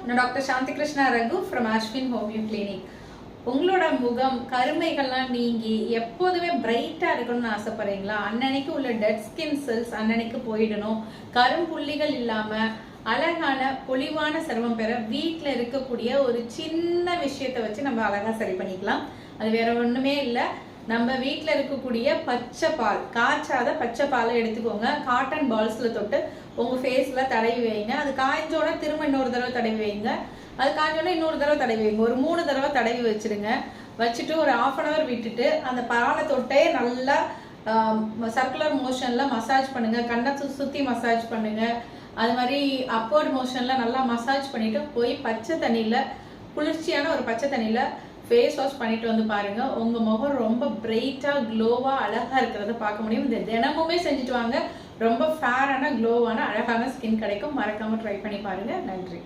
நான் doctor Shanthi Krishna Raghu from Ashwin homeo clinic. உங்களோட முகம் கருமைகள்லாம் நீங்கி எப்போதுமே பிரைட்டாக இருக்கணும்னு ஆசைப்படுறீங்களா? அன்னன்னைக்கு உள்ள டெட் ஸ்கின் செல்ஸ் அன்னன்னைக்கு போயிடணும், கரும்புள்ளிகள் இல்லாமல் அழகான பொலிவான சருமம் பெற வீட்டில் இருக்கக்கூடிய ஒரு சின்ன விஷயத்தை வச்சு நம்ம அழகாக சரி பண்ணிக்கலாம். அது வேற ஒன்றுமே இல்லை, நம்ம வீட்டில் இருக்கக்கூடிய பச்சை பால், காய்ச்சாத பச்சை பாலை எடுத்துக்கோங்க. காட்டன் பால்ஸில் தொட்டு உங்கள் ஃபேஸில் தடவி வைங்க. அது காய்ஞ்சோட திரும்ப இன்னொரு தடவை தடவி வைங்க. அது காய்ஞ்சோடனே இன்னொரு தடவை தடவி வைங்க. ஒரு 3 தடவை தடவி வச்சுடுங்க. வச்சுட்டு ஒரு 1/2 hour விட்டுட்டு அந்த பாலை தொட்டே நல்லா சர்க்குலர் மோஷனில் மசாஜ் பண்ணுங்கள். கண்ணை சுற்றி மசாஜ் பண்ணுங்கள். அது மாதிரி அப்போர்ட் மோஷனில் நல்லா மசாஜ் பண்ணிவிட்டு போய் பச்சை தண்ணியில், குளிர்ச்சியான ஒரு பச்சை தண்ணியில் ஃபேஸ் வாஷ் பண்ணிட்டு வந்து பாருங்க. உங்க முகம் ரொம்ப பிரைட்டா க்ளோவா அழகா இருக்கிறத பார்க்க முடியும். இந்த தினமுமே செஞ்சுட்டு வாங்க. ரொம்ப ஃபேரான க்ளோவான அழகான ஸ்கின் கிடைக்கும். மறக்காம ட்ரை பண்ணி பாருங்க. நன்றி.